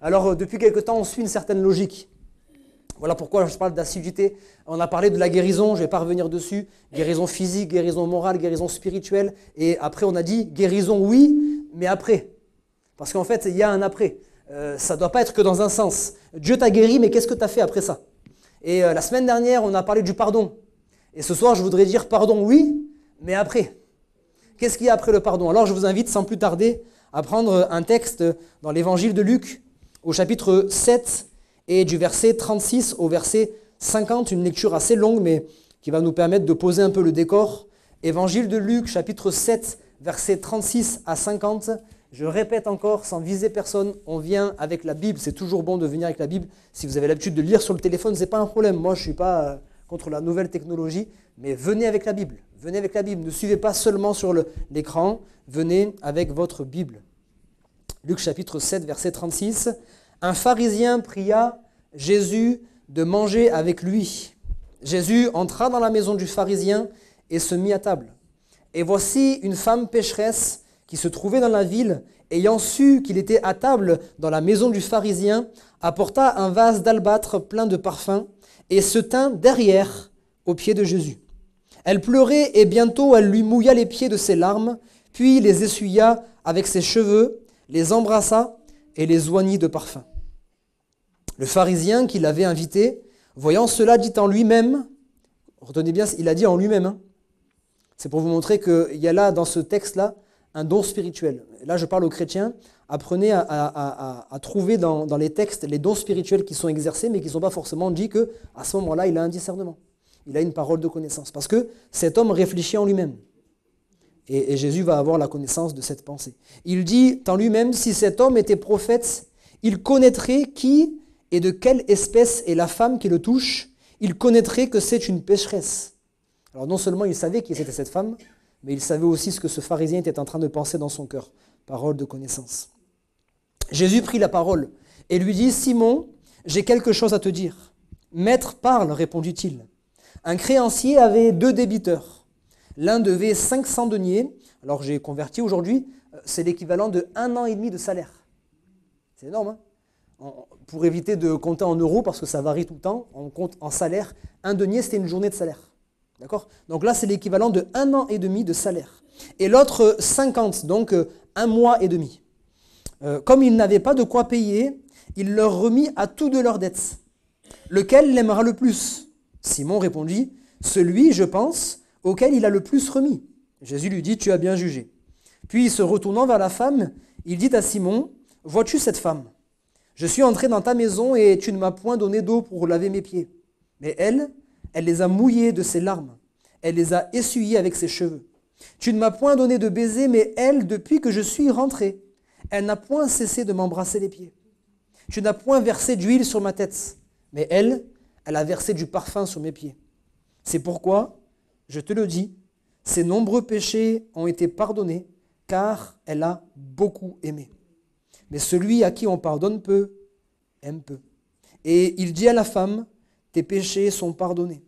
Alors, depuis quelque temps, on suit une certaine logique. Voilà pourquoi je parle d'assiduité. On a parlé de la guérison, je ne vais pas revenir dessus. Guérison physique, guérison morale, guérison spirituelle. Et après, on a dit guérison, oui, mais après. Parce qu'en fait, il y a un après. Ça ne doit pas être que dans un sens. Dieu t'a guéri, mais qu'est-ce que tu as fait après ça? Et la semaine dernière, on a parlé du pardon. Et ce soir, je voudrais dire pardon, oui, mais après. Qu'est-ce qu'il y a après le pardon? Alors, je vous invite sans plus tarder à prendre un texte dans l'évangile de Luc, au chapitre 7, et du verset 36 au verset 50, une lecture assez longue, mais qui va nous permettre de poser un peu le décor. Évangile de Luc, chapitre 7, verset 36 à 50. Je répète encore, sans viser personne, on vient avec la Bible. C'est toujours bon de venir avec la Bible. Si vous avez l'habitude de lire sur le téléphone, ce n'est pas un problème. Moi, je ne suis pas contre la nouvelle technologie, mais venez avec la Bible. Venez avec la Bible. Ne suivez pas seulement sur l'écran, venez avec votre Bible. Luc, chapitre 7, verset 36. Un pharisien pria Jésus de manger avec lui. Jésus entra dans la maison du pharisien et se mit à table. Et voici une femme pécheresse qui se trouvait dans la ville, ayant su qu'il était à table dans la maison du pharisien, apporta un vase d'albâtre plein de parfums et se tint derrière aux pieds de Jésus. Elle pleurait et bientôt elle lui mouilla les pieds de ses larmes, puis les essuya avec ses cheveux, les embrassa et les oignit de parfum. Le pharisien qui l'avait invité, voyant cela, dit en lui-même, retenez bien, il a dit en lui-même, c'est pour vous montrer qu'il y a là, dans ce texte-là, un don spirituel. Là, je parle aux chrétiens, apprenez à trouver dans les textes les dons spirituels qui sont exercés, mais qui ne sont pas forcément dit qu'à ce moment-là, il a un discernement. Il a une parole de connaissance. Parce que cet homme réfléchit en lui-même. Et Jésus va avoir la connaissance de cette pensée. Il dit en lui-même, si cet homme était prophète, il connaîtrait qui et de quelle espèce est la femme qui le touche. Il connaîtrait que c'est une pécheresse. Alors non seulement il savait qui était cette femme, mais il savait aussi ce que ce pharisien était en train de penser dans son cœur. Parole de connaissance. Jésus prit la parole et lui dit, Simon, j'ai quelque chose à te dire. Maître, parle, répondit-il. Un créancier avait 2 débiteurs. L'un devait 500 deniers. Alors j'ai converti aujourd'hui, c'est l'équivalent de 1 an et demi de salaire. C'est énorme, hein? Pour éviter de compter en euros, parce que ça varie tout le temps, on compte en salaire. 1 denier, c'était une journée de salaire. D'accord? Donc là, c'est l'équivalent de 1 an et demi de salaire. Et l'autre, 50, donc 1 mois et demi. Comme il n'avait pas de quoi payer, il leur remit à tous de leurs dettes. Lequel l'aimera le plus? Simon répondit, celui, je pense, auquel il a le plus remis. Jésus lui dit, tu as bien jugé. Puis, se retournant vers la femme, il dit à Simon, vois-tu cette femme? Je suis entré dans ta maison et tu ne m'as point donné d'eau pour laver mes pieds. Mais elle les a mouillés de ses larmes. Elle les a essuyés avec ses cheveux. Tu ne m'as point donné de baiser, mais elle, depuis que je suis rentré, elle n'a point cessé de m'embrasser les pieds. Tu n'as point versé d'huile sur ma tête, mais elle a versé du parfum sur mes pieds. C'est pourquoi, je te le dis, ses nombreux péchés ont été pardonnés, car elle a beaucoup aimé. Mais celui à qui on pardonne peu, aime peu. Et il dit à la femme, tes péchés sont pardonnés.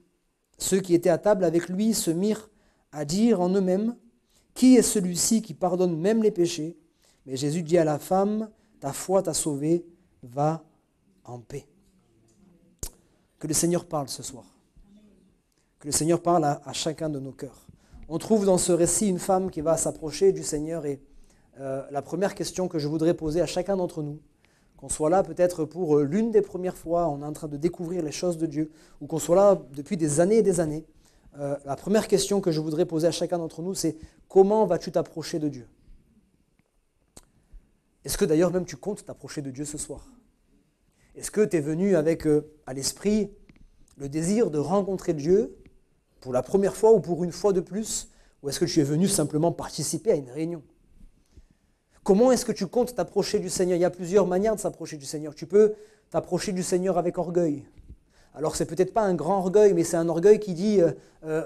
Ceux qui étaient à table avec lui se mirent à dire en eux-mêmes, qui est celui-ci qui pardonne même les péchés? Mais Jésus dit à la femme, ta foi t'a sauvée, va en paix. Que le Seigneur parle ce soir. Que le Seigneur parle à chacun de nos cœurs. On trouve dans ce récit une femme qui va s'approcher du Seigneur et la première question que je voudrais poser à chacun d'entre nous, qu'on soit là peut-être pour l'une des premières fois, on est en train de découvrir les choses de Dieu, ou qu'on soit là depuis des années et des années, la première question que je voudrais poser à chacun d'entre nous, c'est comment vas-tu t'approcher de Dieu? Est-ce que d'ailleurs même tu comptes t'approcher de Dieu ce soir? Est-ce que tu es venu avec à l'esprit le désir de rencontrer Dieu pour la première fois ou pour une fois de plus? Ou est-ce que tu es venu simplement participer à une réunion? Comment est-ce que tu comptes t'approcher du Seigneur? Il y a plusieurs manières de s'approcher du Seigneur. Tu peux t'approcher du Seigneur avec orgueil. Alors c'est peut-être pas un grand orgueil, mais c'est un orgueil qui dit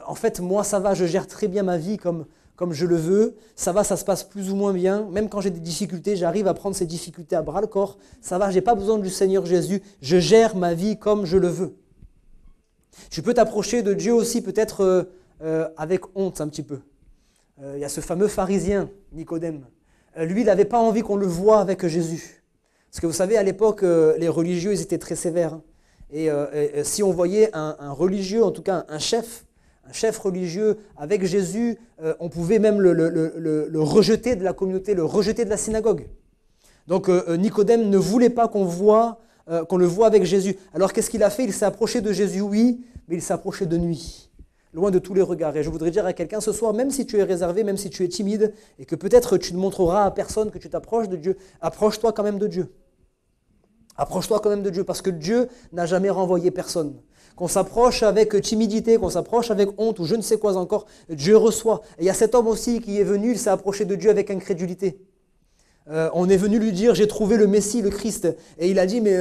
en fait moi ça va, je gère très bien ma vie comme je le veux, ça va, ça se passe plus ou moins bien, même quand j'ai des difficultés, j'arrive à prendre ces difficultés à bras le corps, ça va, j'ai pas besoin du Seigneur Jésus, je gère ma vie comme je le veux. Tu peux t'approcher de Dieu aussi peut-être avec honte un petit peu. Il y a ce fameux pharisien, Nicodème. Lui, il n'avait pas envie qu'on le voie avec Jésus. Parce que vous savez, à l'époque, les religieux, ils étaient très sévères. Et si on voyait un religieux, en tout cas un chef religieux avec Jésus, on pouvait même le rejeter de la communauté, le rejeter de la synagogue. Donc Nicodème ne voulait pas qu'on le voit avec Jésus. Alors qu'est-ce qu'il a fait? Il s'est approché de Jésus, oui, mais il s'est approché de nuit, loin de tous les regards. Et je voudrais dire à quelqu'un ce soir, même si tu es réservé, même si tu es timide, et que peut-être tu ne montreras à personne que tu t'approches de Dieu, approche-toi quand même de Dieu. Approche-toi quand même de Dieu, parce que Dieu n'a jamais renvoyé personne. Qu'on s'approche avec timidité, qu'on s'approche avec honte ou je ne sais quoi encore, Dieu reçoit. Et il y a cet homme aussi qui est venu, il s'est approché de Dieu avec incrédulité. On est venu lui dire, j'ai trouvé le Messie, le Christ. Et il a dit, mais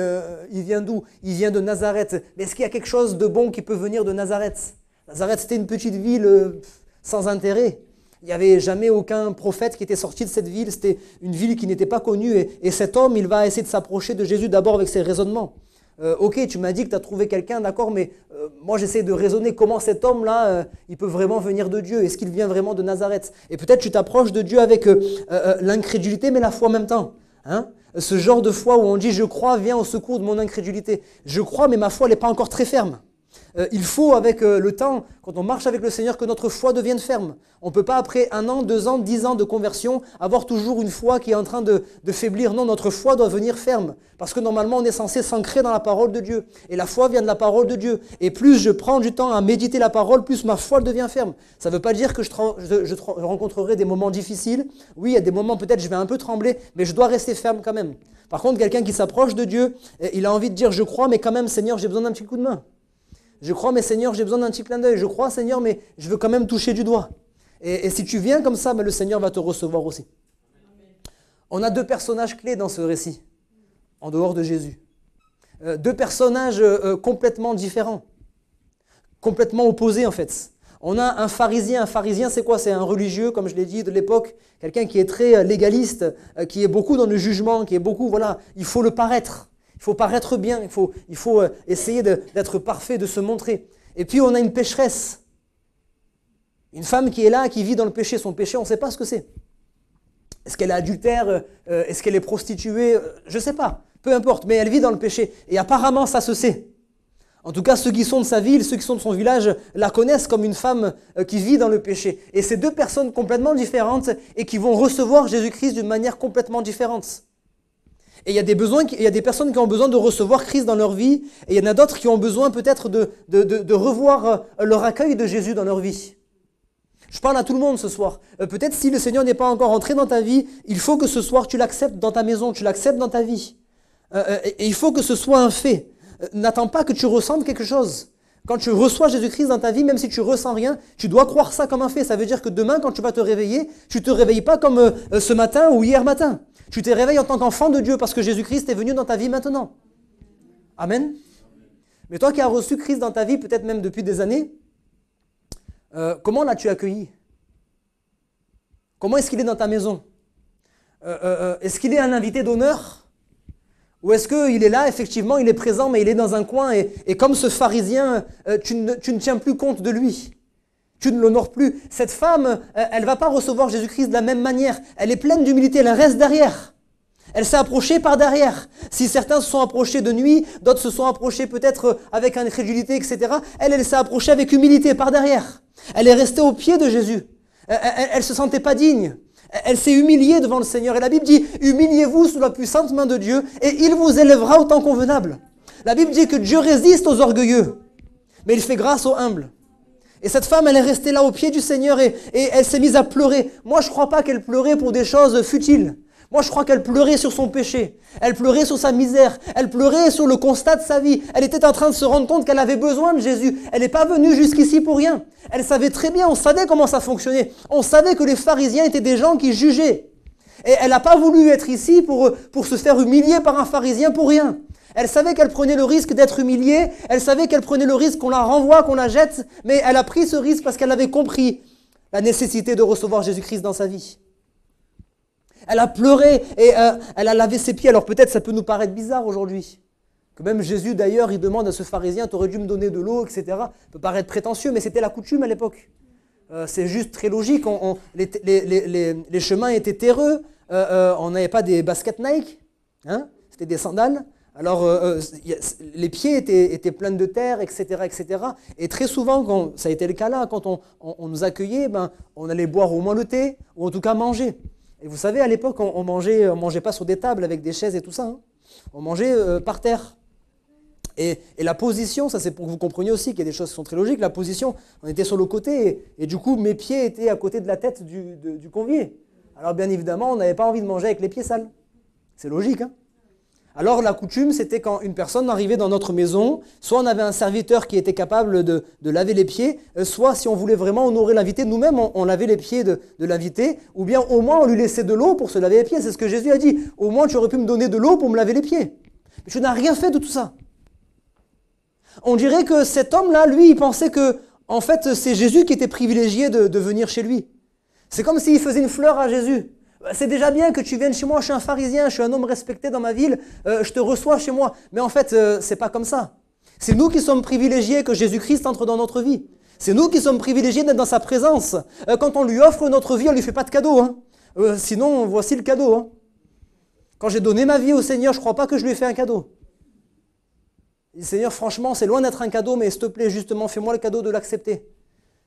il vient d'où? Il vient de Nazareth. Mais est-ce qu'il y a quelque chose de bon qui peut venir de Nazareth? Nazareth, c'était une petite ville sans intérêt. Il n'y avait jamais aucun prophète qui était sorti de cette ville. C'était une ville qui n'était pas connue. Et cet homme, il va essayer de s'approcher de Jésus d'abord avec ses raisonnements. Ok, tu m'as dit que tu as trouvé quelqu'un, d'accord, mais moi j'essaie de raisonner comment cet homme-là, il peut vraiment venir de Dieu. Est-ce qu'il vient vraiment de Nazareth? Et peut-être tu t'approches de Dieu avec l'incrédulité, mais la foi en même temps. Hein? Ce genre de foi où on dit « je crois, viens au secours de mon incrédulité ». Je crois, mais ma foi n'est pas encore très ferme. Il faut, avec le temps, quand on marche avec le Seigneur, que notre foi devienne ferme. On ne peut pas, après 1 an, 2 ans, 10 ans de conversion, avoir toujours une foi qui est en train de faiblir. Non, notre foi doit venir ferme. Parce que normalement, on est censé s'ancrer dans la parole de Dieu. Et la foi vient de la parole de Dieu. Et plus je prends du temps à méditer la parole, plus ma foi devient ferme. Ça ne veut pas dire que je rencontrerai des moments difficiles. Oui, il y a des moments, peut-être, je vais un peu trembler, mais je dois rester ferme quand même. Par contre, quelqu'un qui s'approche de Dieu, il a envie de dire « je crois, mais quand même, Seigneur, j'ai besoin d'un petit coup de main ». Je crois, mais Seigneur, j'ai besoin d'un petit clin d'œil. Je crois, Seigneur, mais je veux quand même toucher du doigt. Et si tu viens comme ça, mais le Seigneur va te recevoir aussi. On a 2 personnages clés dans ce récit, en dehors de Jésus. 2 personnages complètement différents, complètement opposés en fait. On a un pharisien. Un pharisien, c'est quoi? C'est un religieux, comme je l'ai dit, de l'époque. Quelqu'un qui est très légaliste, qui est beaucoup dans le jugement, qui est beaucoup, voilà, il faut le paraître. Il faut paraître bien, il faut essayer d'être parfait, de se montrer. Et puis on a une pécheresse. Une femme qui est là, qui vit dans le péché. Son péché, on ne sait pas ce que c'est. Est-ce qu'elle est adultère? Est-ce qu'elle est prostituée? Je ne sais pas. Peu importe, mais elle vit dans le péché. Et apparemment, ça se sait. En tout cas, ceux qui sont de sa ville, ceux qui sont de son village, la connaissent comme une femme qui vit dans le péché. Et c'est 2 personnes complètement différentes et qui vont recevoir Jésus-Christ d'une manière complètement différente. Et il y a des personnes qui ont besoin de recevoir Christ dans leur vie, et il y en a d'autres qui ont besoin peut-être de revoir leur accueil de Jésus dans leur vie. Je parle à tout le monde ce soir. Peut-être si le Seigneur n'est pas encore entré dans ta vie, il faut que ce soir tu l'acceptes dans ta maison, tu l'acceptes dans ta vie. Et il faut que ce soit un fait. N'attends pas que tu ressentes quelque chose. Quand tu reçois Jésus-Christ dans ta vie, même si tu ressens rien, tu dois croire ça comme un fait. Ça veut dire que demain, quand tu vas te réveiller, tu ne te réveilles pas comme ce matin ou hier matin. Tu te réveilles en tant qu'enfant de Dieu parce que Jésus-Christ est venu dans ta vie maintenant. Amen. Mais toi qui as reçu Christ dans ta vie, peut-être même depuis des années, comment l'as-tu accueilli? Comment est-ce qu'il est dans ta maison? Est-ce qu'il est un invité d'honneur? Ou est-ce qu'il est là, effectivement, il est présent, mais il est dans un coin et comme ce pharisien, tu ne tiens plus compte de lui. Tu ne l'honores plus. Cette femme, elle ne va pas recevoir Jésus-Christ de la même manière. Elle est pleine d'humilité, elle reste derrière. Elle s'est approchée par derrière. Si certains se sont approchés de nuit, d'autres se sont approchés peut-être avec incrédulité, etc. Elle s'est approchée avec humilité par derrière. Elle est restée au pied de Jésus. Elle ne se sentait pas digne. Elle s'est humiliée devant le Seigneur. Et la Bible dit, humiliez-vous sous la puissante main de Dieu et il vous élèvera au temps convenable. La Bible dit que Dieu résiste aux orgueilleux, mais il fait grâce aux humbles. Et cette femme, elle est restée là au pied du Seigneur et elle s'est mise à pleurer. Moi, je ne crois pas qu'elle pleurait pour des choses futiles. Moi, je crois qu'elle pleurait sur son péché. Elle pleurait sur sa misère. Elle pleurait sur le constat de sa vie. Elle était en train de se rendre compte qu'elle avait besoin de Jésus. Elle n'est pas venue jusqu'ici pour rien. Elle savait très bien, on savait comment ça fonctionnait. On savait que les pharisiens étaient des gens qui jugeaient. Et elle n'a pas voulu être ici pour se faire humilier par un pharisien pour rien. Elle savait qu'elle prenait le risque d'être humiliée, elle savait qu'elle prenait le risque qu'on la renvoie, qu'on la jette, mais elle a pris ce risque parce qu'elle avait compris la nécessité de recevoir Jésus-Christ dans sa vie. Elle a pleuré et elle a lavé ses pieds. Alors peut-être ça peut nous paraître bizarre aujourd'hui. Que même Jésus d'ailleurs, il demande à ce pharisien, tu aurais dû me donner de l'eau, etc. Ça peut paraître prétentieux, mais c'était la coutume à l'époque. C'est juste très logique, les chemins étaient terreux, on n'avait pas des baskets Nike, hein. c'était des sandales. Alors, les pieds étaient pleins de terre, etc., etc. Et très souvent, ça a été le cas là, quand on nous accueillait, on allait boire au moins le thé, ou en tout cas manger. Et vous savez, à l'époque, on mangeait pas sur des tables avec des chaises et tout ça. Hein. On mangeait par terre. Et la position, ça c'est pour que vous compreniez aussi qu'il y a des choses qui sont très logiques. La position, on était sur le côté, et du coup, mes pieds étaient à côté de la tête du convié. Alors, bien évidemment, on n'avait pas envie de manger avec les pieds sales. C'est logique, hein. Alors la coutume, c'était quand une personne arrivait dans notre maison, soit on avait un serviteur qui était capable de laver les pieds, soit si on voulait vraiment honorer l'invité, nous-mêmes on lavait les pieds de l'invité, ou bien au moins on lui laissait de l'eau pour se laver les pieds. C'est ce que Jésus a dit. Au moins tu aurais pu me donner de l'eau pour me laver les pieds. Mais je n'ai rien fait de tout ça. On dirait que cet homme-là, lui, il pensait que, en fait, c'est Jésus qui était privilégié de venir chez lui. C'est comme s'il faisait une fleur à Jésus. C'est déjà bien que tu viennes chez moi, je suis un pharisien, je suis un homme respecté dans ma ville, je te reçois chez moi. Mais en fait, c'est pas comme ça. C'est nous qui sommes privilégiés que Jésus-Christ entre dans notre vie. C'est nous qui sommes privilégiés d'être dans sa présence. Quand on lui offre notre vie, on ne lui fait pas de cadeau. Hein. Sinon, voici le cadeau. Hein. Quand j'ai donné ma vie au Seigneur, je ne crois pas que je lui ai fait un cadeau. Seigneur, franchement, c'est loin d'être un cadeau, mais s'il te plaît, justement, fais-moi le cadeau de l'accepter.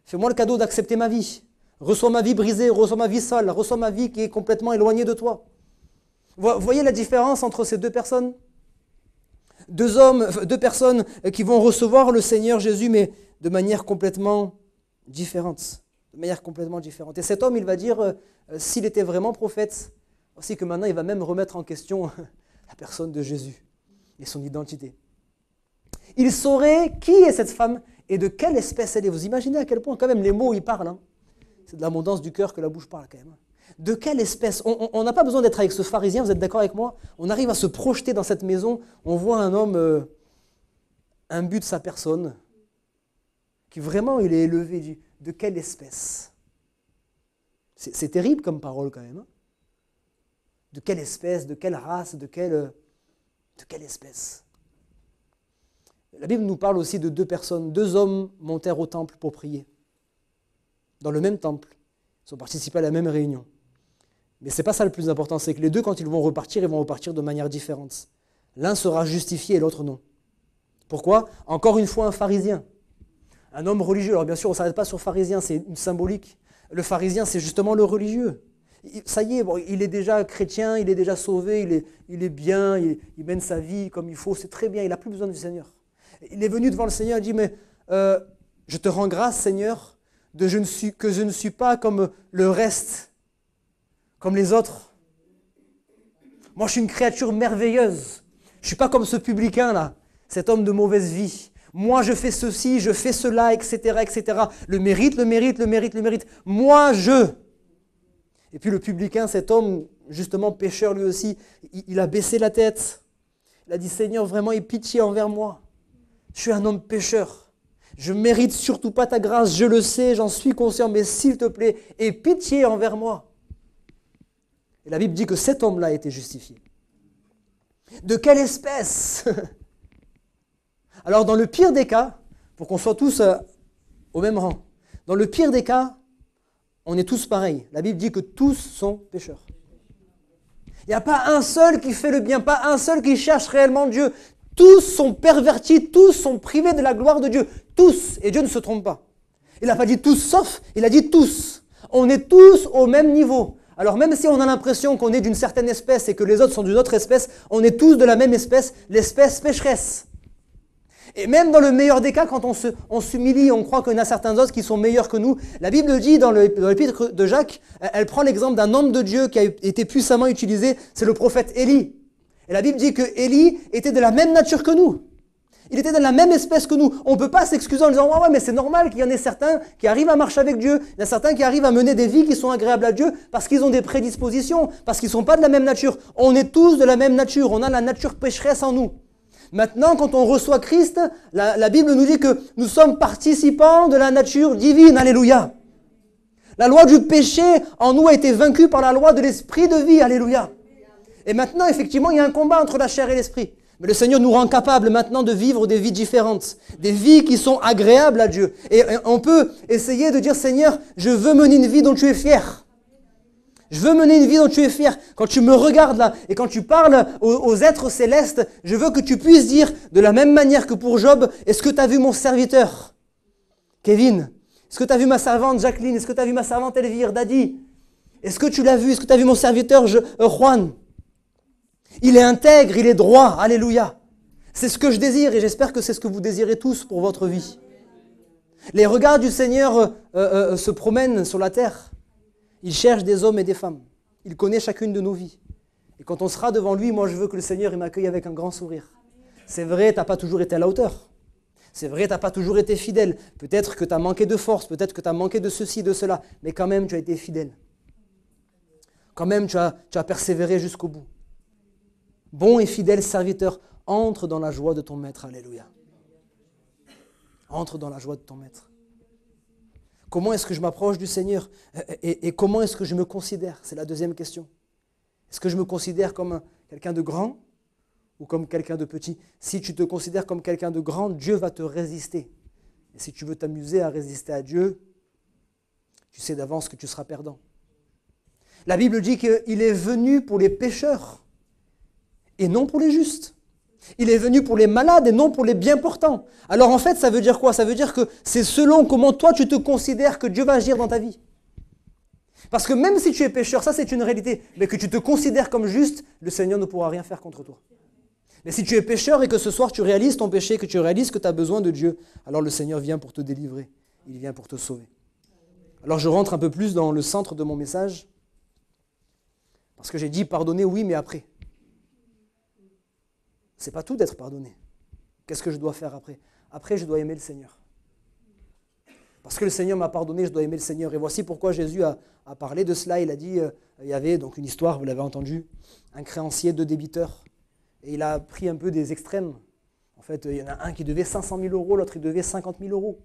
Fais-moi le cadeau d'accepter ma vie. Reçois ma vie brisée, reçois ma vie sale, reçois ma vie qui est complètement éloignée de toi. Vous voyez la différence entre ces deux personnes? Deux personnes qui vont recevoir le Seigneur Jésus, mais de manière complètement différente. De manière complètement différente. Et cet homme, il va dire, s'il était vraiment prophète, aussi que maintenant, il va même remettre en question la personne de Jésus et son identité. Il saurait qui est cette femme et de quelle espèce elle est. Vous imaginez à quel point, quand même, les mots, ils parlent, hein. C'est de l'abondance du cœur que la bouche parle quand même. De quelle espèce? On n'a pas besoin d'être avec ce pharisien, vous êtes d'accord avec moi? On arrive à se projeter dans cette maison, on voit un homme imbu de sa personne, qui vraiment il est élevé. De quelle espèce? C'est terrible comme parole quand même. Hein. De quelle espèce? De quelle race? De quelle espèce? La Bible nous parle aussi de deux personnes. Deux hommes montèrent au temple pour prier. Dans le même temple. Ils ont participé à la même réunion. Mais ce n'est pas ça le plus important, c'est que les deux, quand ils vont repartir de manière différente. L'un sera justifié et l'autre non. Pourquoi? Encore une fois, un pharisien. Un homme religieux. Alors bien sûr, on ne s'arrête pas sur pharisien, c'est une symbolique. Le pharisien, c'est justement le religieux. Ça y est, bon, il est déjà chrétien, il est déjà sauvé, il est bien, il mène sa vie comme il faut, c'est très bien, il n'a plus besoin du Seigneur. Il est venu devant le Seigneur et dit, mais je te rends grâce, Seigneur, que je ne suis pas comme le reste, comme les autres. Moi, je suis une créature merveilleuse. Je ne suis pas comme ce publicain là, cet homme de mauvaise vie. Moi, je fais ceci, je fais cela, etc., etc. Le mérite. Moi, je. Et puis le publicain, cet homme, justement pécheur lui aussi, il a baissé la tête. Il a dit, Seigneur, vraiment, aie pitié envers moi. Je suis un homme pécheur. Je ne mérite surtout pas ta grâce, je le sais, j'en suis conscient, mais s'il te plaît, aie pitié envers moi. Et la Bible dit que cet homme-là a été justifié. De quelle espèce? Alors dans le pire des cas, pour qu'on soit tous au même rang, dans le pire des cas, on est tous pareils. La Bible dit que tous sont pécheurs. Il n'y a pas un seul qui fait le bien, pas un seul qui cherche réellement Dieu. Tous sont pervertis, tous sont privés de la gloire de Dieu. Tous. Et Dieu ne se trompe pas. Il n'a pas dit tous sauf, il a dit tous. On est tous au même niveau. Alors même si on a l'impression qu'on est d'une certaine espèce et que les autres sont d'une autre espèce, on est tous de la même espèce, l'espèce pécheresse. Et même dans le meilleur des cas, quand on s'humilie, on croit qu'il y en a certains autres qui sont meilleurs que nous. La Bible dit dans l'épître de Jacques, elle prend l'exemple d'un homme de Dieu qui a été puissamment utilisé, c'est le prophète Élie. Et la Bible dit que Élie était de la même nature que nous. Il était de la même espèce que nous. On ne peut pas s'excuser en disant « Ouais, mais c'est normal qu'il y en ait certains qui arrivent à marcher avec Dieu. Il y en a certains qui arrivent à mener des vies qui sont agréables à Dieu parce qu'ils ont des prédispositions, parce qu'ils ne sont pas de la même nature. On est tous de la même nature. On a la nature pécheresse en nous. Maintenant, quand on reçoit Christ, la Bible nous dit que nous sommes participants de la nature divine. Alléluia. La loi du péché en nous a été vaincue par la loi de l'esprit de vie. Alléluia. Et maintenant, effectivement, il y a un combat entre la chair et l'esprit. Mais le Seigneur nous rend capables maintenant de vivre des vies différentes, des vies qui sont agréables à Dieu. Et on peut essayer de dire, Seigneur, je veux mener une vie dont tu es fier. Je veux mener une vie dont tu es fier. Quand tu me regardes là et quand tu parles aux êtres célestes, je veux que tu puisses dire de la même manière que pour Job, est-ce que tu as vu mon serviteur Kevin? Est-ce que tu as vu ma servante Jacqueline? Est-ce que tu as vu ma servante Elvire, Daddy? Est-ce que tu l'as vu? Est-ce que tu as vu mon serviteur Juan? Il est intègre, il est droit. Alléluia. C'est ce que je désire et j'espère que c'est ce que vous désirez tous pour votre vie. Les regards du Seigneur se promènent sur la terre. Il cherche des hommes et des femmes. Il connaît chacune de nos vies. Et quand on sera devant lui, moi je veux que le Seigneur il m'accueille avec un grand sourire. C'est vrai, tu n'as pas toujours été à la hauteur. C'est vrai, tu n'as pas toujours été fidèle. Peut-être que tu as manqué de force, peut-être que tu as manqué de ceci, de cela. Mais quand même, tu as été fidèle. Quand même, tu as persévéré jusqu'au bout. Bon et fidèle serviteur, entre dans la joie de ton maître. Alléluia. Entre dans la joie de ton maître. Comment est-ce que je m'approche du Seigneur et comment est-ce que je me considère? C'est la deuxième question. Est-ce que je me considère comme quelqu'un de grand ou comme quelqu'un de petit? Si tu te considères comme quelqu'un de grand, Dieu va te résister. Et si tu veux t'amuser à résister à Dieu, tu sais d'avance que tu seras perdant. La Bible dit qu'il est venu pour les pécheurs et non pour les justes. Il est venu pour les malades et non pour les bien portants. Alors en fait, ça veut dire quoi? Ça veut dire que c'est selon comment toi tu te considères que Dieu va agir dans ta vie. Parce que même si tu es pécheur, ça c'est une réalité, mais que tu te considères comme juste, le Seigneur ne pourra rien faire contre toi. Mais si tu es pécheur et que ce soir tu réalises ton péché, que tu réalises que tu as besoin de Dieu, alors le Seigneur vient pour te délivrer, il vient pour te sauver. Alors je rentre un peu plus dans le centre de mon message, parce que j'ai dit pardonner oui, mais après. C'est pas tout d'être pardonné. Qu'est-ce que je dois faire après? Après, je dois aimer le Seigneur. Parce que le Seigneur m'a pardonné, je dois aimer le Seigneur. Et voici pourquoi Jésus a parlé de cela. Il a dit, il y avait donc une histoire, vous l'avez entendu, un créancier, 2 débiteurs. Et il a pris un peu des extrêmes. En fait, il y en a un qui devait 500 000 euros, l'autre il devait 50 000 euros.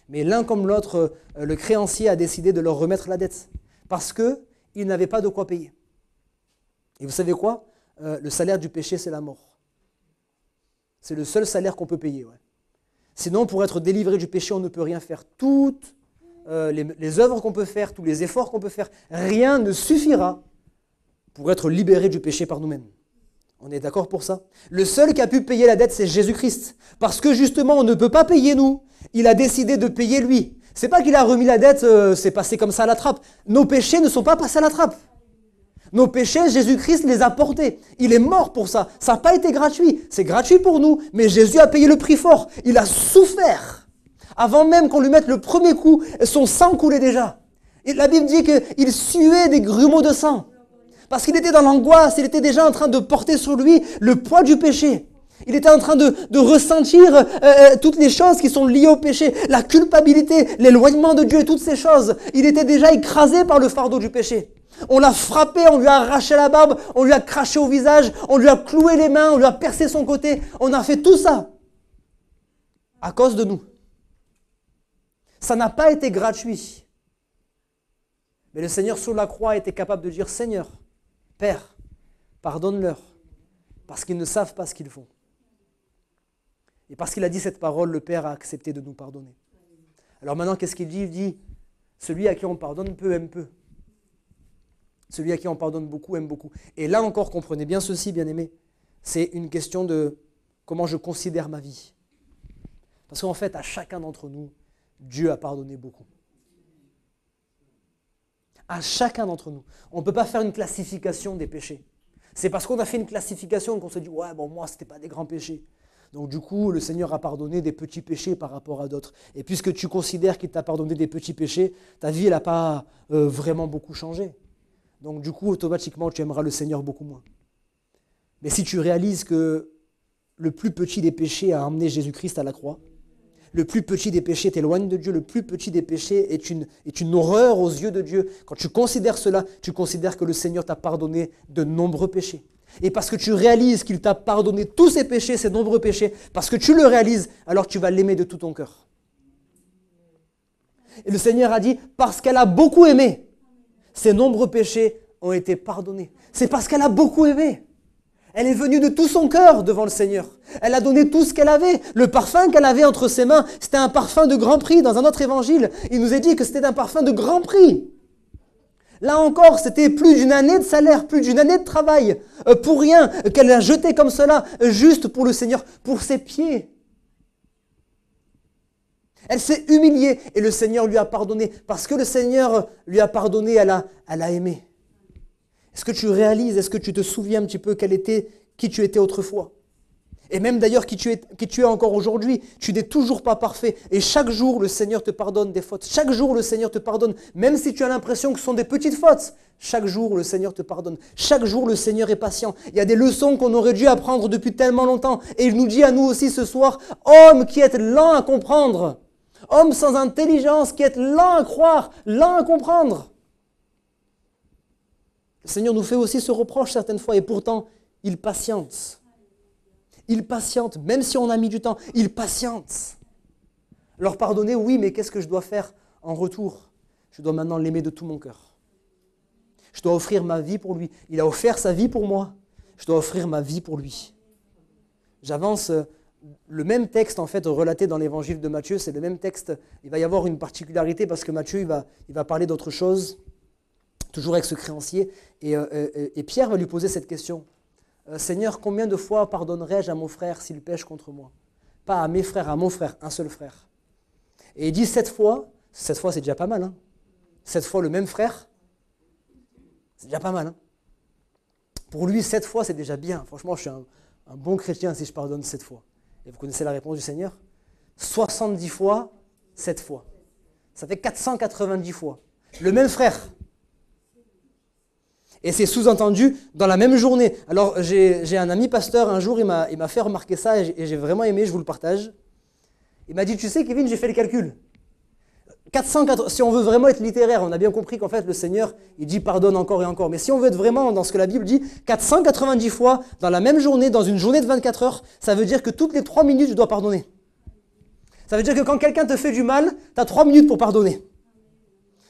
Mais l'un comme l'autre, le créancier a décidé de leur remettre la dette. Parce qu'ils n'avaient pas de quoi payer. Et vous savez quoi? Le salaire du péché, c'est la mort. C'est le seul salaire qu'on peut payer. Ouais. Sinon, pour être délivré du péché, on ne peut rien faire. Toutes les œuvres qu'on peut faire, tous les efforts qu'on peut faire, rien ne suffira pour être libéré du péché par nous-mêmes. On est d'accord pour ça? Le seul qui a pu payer la dette, c'est Jésus-Christ. Parce que justement, on ne peut pas payer nous. Il a décidé de payer lui. C'est pas qu'il a remis la dette, c'est passé comme ça à la trappe. Nos péchés ne sont pas passés à la trappe. Nos péchés, Jésus-Christ les a portés. Il est mort pour ça. Ça n'a pas été gratuit. C'est gratuit pour nous, mais Jésus a payé le prix fort. Il a souffert. Avant même qu'on lui mette le premier coup, son sang coulait déjà. Et la Bible dit qu'il suait des grumeaux de sang. Parce qu'il était dans l'angoisse, il était déjà en train de porter sur lui le poids du péché. Il était en train de ressentir toutes les choses qui sont liées au péché, la culpabilité, l'éloignement de Dieu et toutes ces choses. Il était déjà écrasé par le fardeau du péché. On l'a frappé, on lui a arraché la barbe, on lui a craché au visage, on lui a cloué les mains, on lui a percé son côté. On a fait tout ça à cause de nous. Ça n'a pas été gratuit. Mais le Seigneur sur la croix était capable de dire, Seigneur, Père, pardonne-leur, parce qu'ils ne savent pas ce qu'ils font. Et parce qu'il a dit cette parole, le Père a accepté de nous pardonner. Alors maintenant, qu'est-ce qu'il dit? Il dit, celui à qui on pardonne peu aime peu. Celui à qui on pardonne beaucoup aime beaucoup. Et là encore, comprenez bien ceci, bien-aimés, c'est une question de comment je considère ma vie. Parce qu'en fait, à chacun d'entre nous, Dieu a pardonné beaucoup. À chacun d'entre nous. On ne peut pas faire une classification des péchés. C'est parce qu'on a fait une classification qu'on se dit « Ouais, bon, moi, ce n'était pas des grands péchés. » Donc du coup, le Seigneur a pardonné des petits péchés par rapport à d'autres. Et puisque tu considères qu'il t'a pardonné des petits péchés, ta vie, elle n'a pas vraiment beaucoup changé. Donc du coup, automatiquement, tu aimeras le Seigneur beaucoup moins. Mais si tu réalises que le plus petit des péchés a emmené Jésus-Christ à la croix, le plus petit des péchés t'éloigne de Dieu, le plus petit des péchés est une horreur aux yeux de Dieu. Quand tu considères cela, tu considères que le Seigneur t'a pardonné de nombreux péchés. Et parce que tu réalises qu'il t'a pardonné tous ces péchés, ces nombreux péchés, parce que tu le réalises, alors tu vas l'aimer de tout ton cœur. Et le Seigneur a dit, parce qu'elle a beaucoup aimé, ses nombreux péchés ont été pardonnés. C'est parce qu'elle a beaucoup aimé. Elle est venue de tout son cœur devant le Seigneur. Elle a donné tout ce qu'elle avait. Le parfum qu'elle avait entre ses mains, c'était un parfum de grand prix. Dans un autre évangile, il nous est dit que c'était un parfum de grand prix. Là encore, c'était plus d'une année de salaire, plus d'une année de travail, pour rien, qu'elle a jeté comme cela, juste pour le Seigneur, pour ses pieds. Elle s'est humiliée et le Seigneur lui a pardonné. Parce que le Seigneur lui a pardonné, elle a aimé. Est-ce que tu réalises, est-ce que tu te souviens un petit peu qui tu étais autrefois? Et même d'ailleurs qui tu es encore aujourd'hui. Tu n'es toujours pas parfait. Et chaque jour, le Seigneur te pardonne des fautes. Chaque jour, le Seigneur te pardonne. Même si tu as l'impression que ce sont des petites fautes. Chaque jour, le Seigneur te pardonne. Chaque jour, le Seigneur est patient. Il y a des leçons qu'on aurait dû apprendre depuis tellement longtemps. Et il nous dit à nous aussi ce soir, homme qui êtes lent à comprendre. Homme sans intelligence, qui êtes lent à croire, lent à comprendre. Le Seigneur nous fait aussi ce reproche certaines fois. Et pourtant, il patiente. Il patiente, même si on a mis du temps, il patiente. Leur pardonner, oui, mais qu'est-ce que je dois faire en retour? Je dois maintenant l'aimer de tout mon cœur. Je dois offrir ma vie pour lui. Il a offert sa vie pour moi. Je dois offrir ma vie pour lui. J'avance, le même texte en fait relaté dans l'évangile de Matthieu, c'est le même texte. Il va y avoir une particularité parce que Matthieu, il va parler d'autre chose, toujours avec ce créancier. Et Pierre va lui poser cette question. Seigneur, combien de fois pardonnerai-je à mon frère s'il pêche contre moi? Pas à mes frères, à mon frère, un seul frère. Et il dit 7 fois, 7 fois c'est déjà pas mal. Hein. 7 fois le même frère, c'est déjà pas mal. Hein. Pour lui, 7 fois c'est déjà bien. Franchement, je suis un bon chrétien si je pardonne 7 fois. Et vous connaissez la réponse du Seigneur? 70 fois, 7 fois. Ça fait 490 fois. Le même frère. Et c'est sous-entendu dans la même journée. Alors, j'ai un ami pasteur, un jour, il m'a fait remarquer ça et j'ai vraiment aimé, je vous le partage. Il m'a dit, tu sais Kevin, j'ai fait le calcul. 480, si on veut vraiment être littéraire, on a bien compris qu'en fait, le Seigneur, il dit pardonne encore et encore. Mais si on veut être vraiment dans ce que la Bible dit, 490 fois, dans la même journée, dans une journée de 24 heures, ça veut dire que toutes les 3 minutes, je dois pardonner. Ça veut dire que quand quelqu'un te fait du mal, tu as 3 minutes pour pardonner.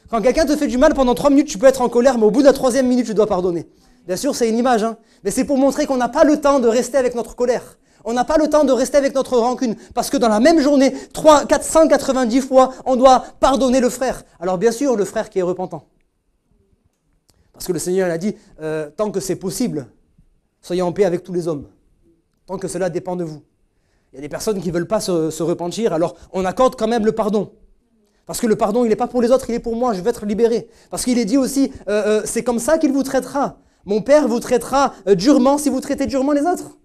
Quand quelqu'un te fait du mal, pendant 3 minutes, tu peux être en colère, mais au bout de la 3e minute, tu dois pardonner. Bien sûr, c'est une image, hein, mais c'est pour montrer qu'on n'a pas le temps de rester avec notre colère. On n'a pas le temps de rester avec notre rancune, parce que dans la même journée, 490 fois, on doit pardonner le frère. Alors bien sûr, le frère qui est repentant. Parce que le Seigneur a dit, tant que c'est possible, soyez en paix avec tous les hommes. Tant que cela dépend de vous. Il y a des personnes qui ne veulent pas se repentir, alors on accorde quand même le pardon. Parce que le pardon, il n'est pas pour les autres, il est pour moi, je veux être libéré. Parce qu'il est dit aussi, c'est comme ça qu'il vous traitera. Mon Père vous traitera durement si vous traitez durement les autres.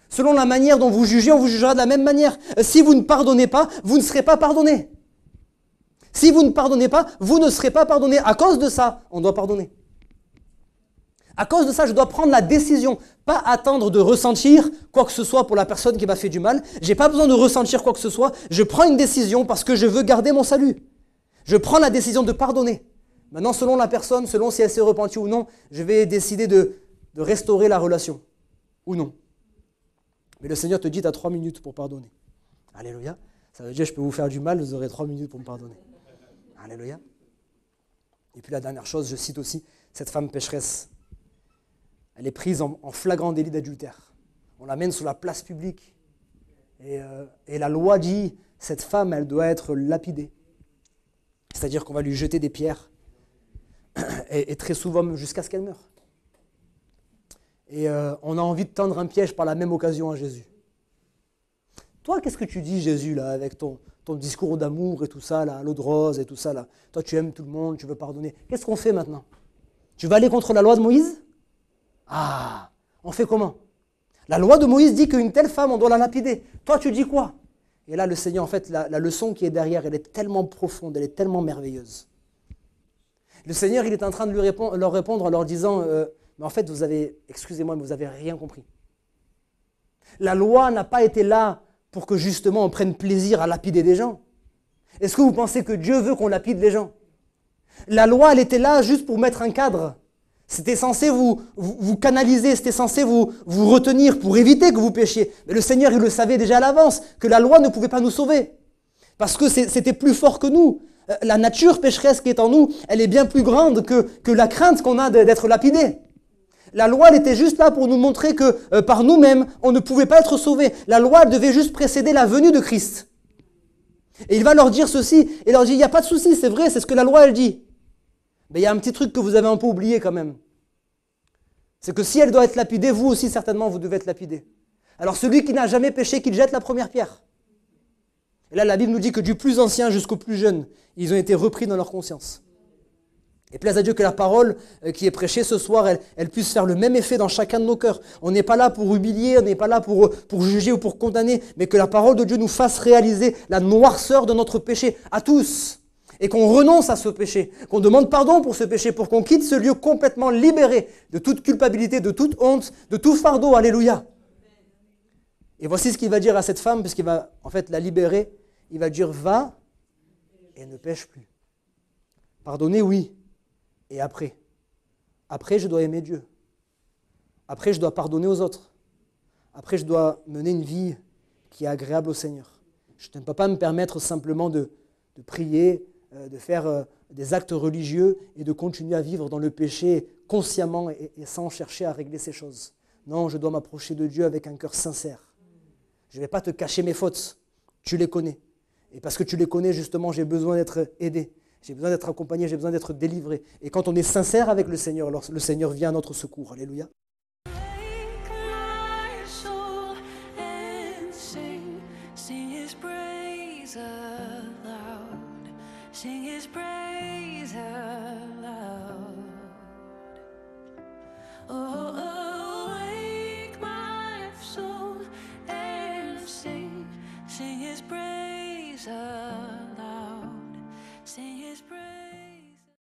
Selon la manière dont vous jugez, on vous jugera de la même manière. Si vous ne pardonnez pas, vous ne serez pas pardonné. Si vous ne pardonnez pas, vous ne serez pas pardonné. À cause de ça, on doit pardonner. À cause de ça, je dois prendre la décision, pas attendre de ressentir quoi que ce soit pour la personne qui m'a fait du mal. Je n'ai pas besoin de ressentir quoi que ce soit. Je prends une décision parce que je veux garder mon salut. Je prends la décision de pardonner. Maintenant, selon la personne, selon si elle s'est repentie ou non, je vais décider de restaurer la relation ou non. Mais le Seigneur te dit, tu as 3 minutes pour pardonner. Alléluia. Ça veut dire, je peux vous faire du mal, vous aurez 3 minutes pour me pardonner. Alléluia. Et puis la dernière chose, je cite aussi cette femme pécheresse. Elle est prise en flagrant délit d'adultère. On l'amène sur la place publique. Et la loi dit, cette femme, elle doit être lapidée. C'est-à-dire qu'on va lui jeter des pierres. Et très souvent, jusqu'à ce qu'elle meure. Et on a envie de tendre un piège par la même occasion à Jésus. Toi, qu'est-ce que tu dis, Jésus, là, avec ton discours d'amour et tout ça, là, l'eau de rose et tout ça, là. Toi, tu aimes tout le monde, tu veux pardonner. Qu'est-ce qu'on fait maintenant? Tu vas aller contre la loi de Moïse? Ah, on fait comment? La loi de Moïse dit qu'une telle femme, on doit la lapider. Toi, tu dis quoi? Et là, le Seigneur, en fait, la leçon qui est derrière, elle est tellement profonde, elle est tellement merveilleuse. Le Seigneur, il est en train de leur répondre en leur disant, mais en fait, excusez-moi, mais vous n'avez rien compris. La loi n'a pas été là pour que justement on prenne plaisir à lapider des gens. Est-ce que vous pensez que Dieu veut qu'on lapide les gens? La loi, elle était là juste pour mettre un cadre. C'était censé vous canaliser, c'était censé vous retenir pour éviter que vous péchiez. Mais le Seigneur, il le savait déjà à l'avance, que la loi ne pouvait pas nous sauver. Parce que c'était plus fort que nous. La nature pécheresse qui est en nous, elle est bien plus grande que la crainte qu'on a d'être lapidé. La loi, elle était juste là pour nous montrer que par nous-mêmes, on ne pouvait pas être sauvés. La loi, elle devait juste précéder la venue de Christ. Et il va leur dire ceci, et il leur dit, il n'y a pas de souci, c'est vrai, c'est ce que la loi, elle dit. Mais il y a un petit truc que vous avez un peu oublié quand même. C'est que si elle doit être lapidée, vous aussi certainement vous devez être lapidé. Alors celui qui n'a jamais péché, qu'il jette la première pierre. Et là la Bible nous dit que du plus ancien jusqu'au plus jeune, ils ont été repris dans leur conscience. Et plaise à Dieu que la parole qui est prêchée ce soir, elle puisse faire le même effet dans chacun de nos cœurs. On n'est pas là pour humilier, on n'est pas là pour juger ou pour condamner, mais que la parole de Dieu nous fasse réaliser la noirceur de notre péché à tous. Et qu'on renonce à ce péché, qu'on demande pardon pour ce péché, pour qu'on quitte ce lieu complètement libéré de toute culpabilité, de toute honte, de tout fardeau. Alléluia. Et voici ce qu'il va dire à cette femme, puisqu'il va en fait la libérer. Il va dire, va et ne pêche plus. Pardonner, oui. Et après? Après, je dois aimer Dieu. Après, je dois pardonner aux autres. Après, je dois mener une vie qui est agréable au Seigneur. Je ne peux pas me permettre simplement de prier, de faire des actes religieux et de continuer à vivre dans le péché consciemment et sans chercher à régler ces choses. Non, je dois m'approcher de Dieu avec un cœur sincère. Je ne vais pas te cacher mes fautes, tu les connais. Et parce que tu les connais, justement, j'ai besoin d'être aidé, j'ai besoin d'être accompagné, j'ai besoin d'être délivré. Et quand on est sincère avec le Seigneur, alors le Seigneur vient à notre secours. Alléluia.